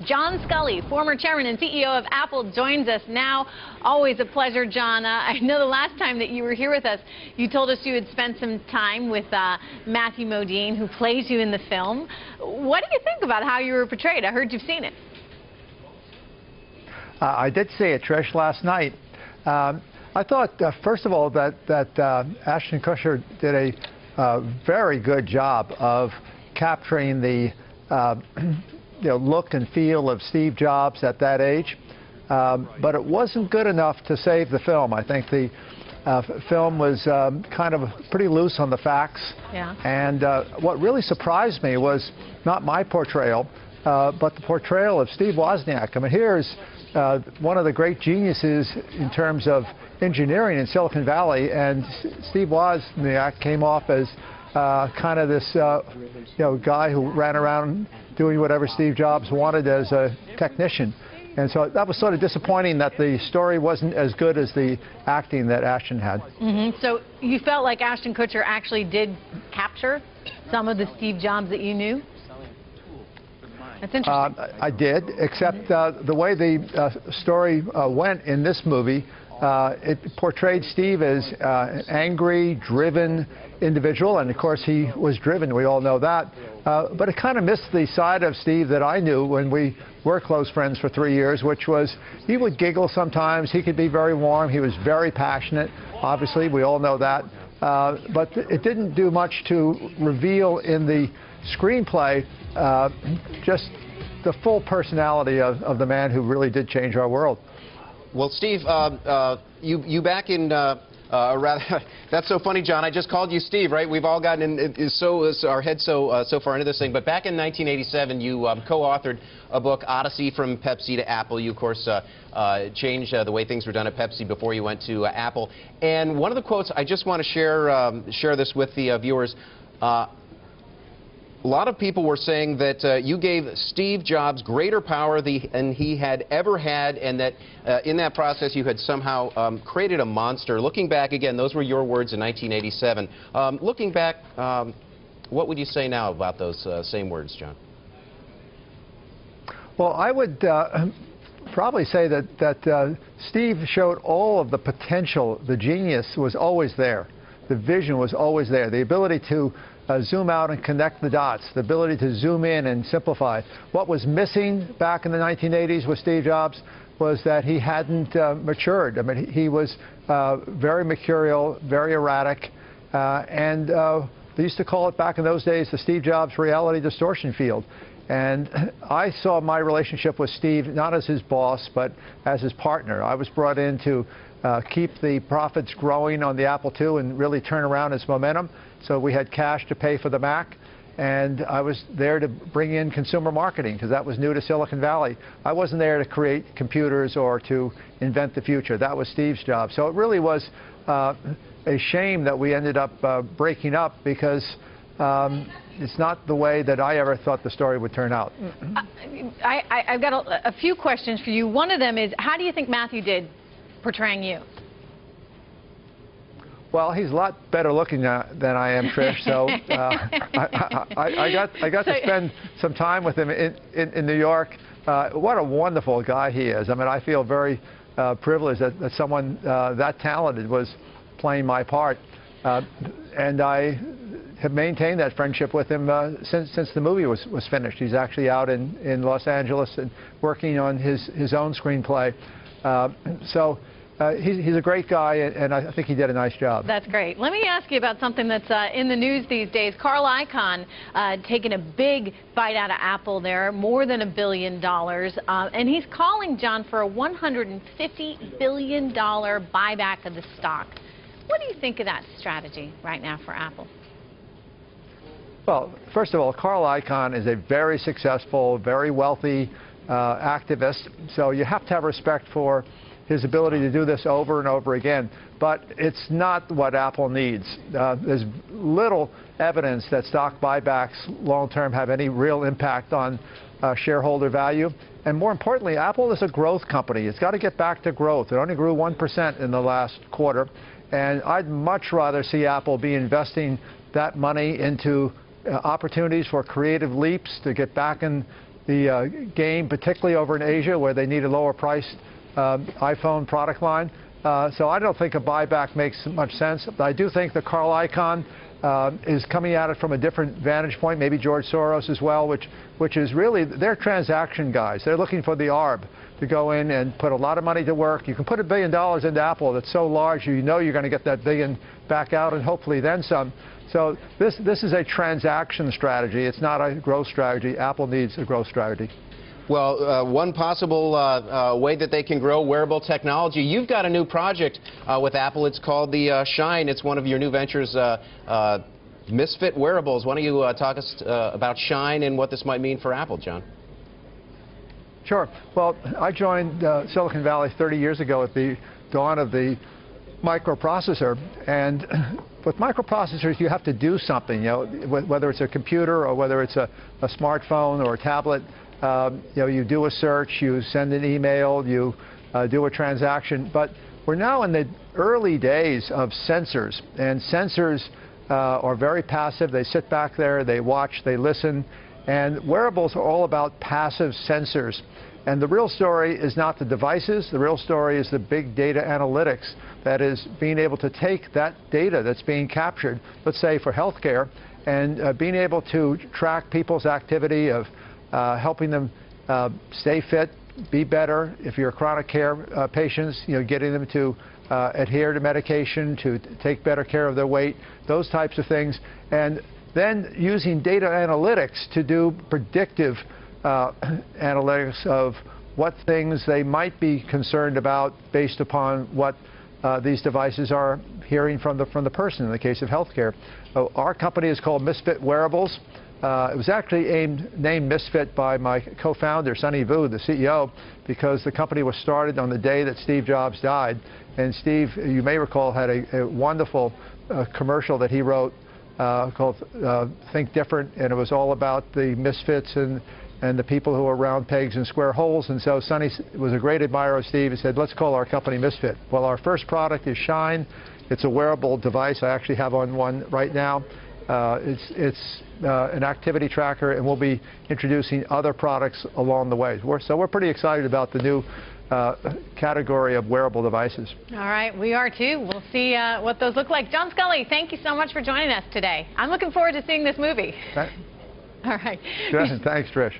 John Sculley, former chairman and CEO of Apple, joins us now. Always a pleasure, John. I know the last time that you were here with us, you told us you had spent some time with Matthew Modine, who plays you in the film. What do you think about how you were portrayed? I heard you've seen it. I did see it, Trish, last night. I thought, first of all, that Ashton Kutcher did a very good job of capturing the look and feel of Steve Jobs at that age. But it wasn't good enough to save the film. I think the film was kind of pretty loose on the facts. Yeah. And what really surprised me was not my portrayal, but the portrayal of Steve Wozniak. I mean, here's one of the great geniuses in terms of engineering in Silicon Valley, and Steve Wozniak came off as kind of this guy who ran around doing whatever Steve Jobs wanted as a technician. And so that was sort of disappointing that the story wasn't as good as the acting that Ashton had. Mm-hmm. So you felt like Ashton Kutcher actually did capture some of the Steve Jobs that you knew? That's interesting. I did, except the way the story went in this movie, it portrayed Steve as an angry, driven individual, and of course he was driven, we all know that. But it kind of missed the side of Steve that I knew when we were close friends for 3 years, which was he would giggle sometimes, he could be very warm, he was very passionate, obviously, we all know that. But it didn't do much to reveal in the screenplay just the full personality of the man who really did change our world. Well, Steve, you back in rather. That's so funny, John. I just called you Steve, right? We've all gotten our heads so far into this thing. But back in 1987, you co-authored a book, Odyssey from Pepsi to Apple. You, of course, changed the way things were done at Pepsi before you went to Apple. And one of the quotes I just want to share this with the viewers. A lot of people were saying that you gave Steve Jobs greater power than he had ever had, and that in that process you had somehow created a monster. Looking back, again, those were your words in 1987. Looking back, what would you say now about those same words, John? Well, I would probably say that Steve showed all of the potential. The genius was always there. The vision was always there. The ability to zoom out and connect the dots, the ability to zoom in and simplify. What was missing back in the 1980s with Steve Jobs was that he hadn't matured. I mean, he was very mercurial, very erratic, and they used to call it back in those days the Steve Jobs reality distortion field. And I saw my relationship with Steve not as his boss, but as his partner. I was brought in to keep the profits growing on the Apple II and really turn around its momentum. So we had cash to pay for the Mac, and I was there to bring in consumer marketing because that was new to Silicon Valley. I wasn't there to create computers or to invent the future. That was Steve's job. So it really was a shame that we ended up breaking up because it's not the way that I ever thought the story would turn out. I've got a few questions for you. One of them is, how do you think Matthew did portraying you? Well, he's a lot better looking than I am, Trish. So I got to spend some time with him in New York. What a wonderful guy he is. I mean, I feel very privileged that someone that talented was playing my part, and I have maintained that friendship with him since the movie was finished. He's actually out in Los Angeles and working on his own screenplay. So he's a great guy, and I think he did a nice job. That's great. Let me ask you about something that's in the news these days. Carl Icahn taking a big bite out of Apple there, more than $1 billion. And he's calling, John, for a $150 billion buyback of the stock. What do you think of that strategy right now for Apple? Well, first of all, Carl Icahn is a very successful, very wealthy activist. So you have to have respect for his ability to do this over and over again. But it's not what Apple needs. There's little evidence that stock buybacks long-term have any real impact on shareholder value. And more importantly, Apple is a growth company. It's got to get back to growth. It only grew 1% in the last quarter. And I'd much rather see Apple be investing that money into opportunities for creative leaps to get back in the game, particularly over in Asia, where they need a lower-priced iPhone product line. So I don't think a buyback makes much sense. But I do think that Carl Icahn is coming at it from a different vantage point, maybe George Soros as well, which is really, they're transaction guys. They're looking for the arb to go in and put a lot of money to work. You can put $1 billion into Apple that's so large, you know you're going to get that billion back out and hopefully then some. So this is a transaction strategy. It's not a growth strategy. Apple needs a growth strategy. Well, one possible way that they can grow wearable technology, you've got a new project with Apple. It's called the Shine. It's one of your new ventures, Misfit Wearables. Why don't you talk us about Shine and what this might mean for Apple, John? Sure. Well, I joined Silicon Valley 30 years ago at the dawn of the microprocessor, and with microprocessors you have to do something, you know, whether it's a computer or whether it's a smartphone or a tablet. You know, you do a search, you send an email, you do a transaction, but we're now in the early days of sensors, and sensors are very passive. They sit back there, they watch, they listen, and wearables are all about passive sensors. And the real story is not the devices, the real story is the big data analytics. That is, being able to take that data that's being captured, let's say for healthcare, and being able to track people's activity of helping them stay fit, be better. If you're chronic care patients, you know, getting them to adhere to medication, to take better care of their weight, those types of things. And then using data analytics to do predictive analytics of what things they might be concerned about based upon what these devices are hearing from the person in the case of healthcare. Our company is called Misfit Wearables. It was actually named Misfit by my co-founder, Sunny Vu, the CEO, because the company was started on the day that Steve Jobs died. And Steve, you may recall, had a wonderful commercial that he wrote called Think Different, and it was all about the misfits and the people who are round pegs and square holes. And so Sunny was a great admirer of Steve. He said, let's call our company Misfit. Well, our first product is Shine. It's a wearable device. I actually have on one right now. It's an activity tracker, and we'll be introducing other products along the way. So we're pretty excited about the new category of wearable devices. All right, we are too. We'll see what those look like. John Sculley, thank you so much for joining us today. I'm looking forward to seeing this movie. All right. Good. Thanks, Trish.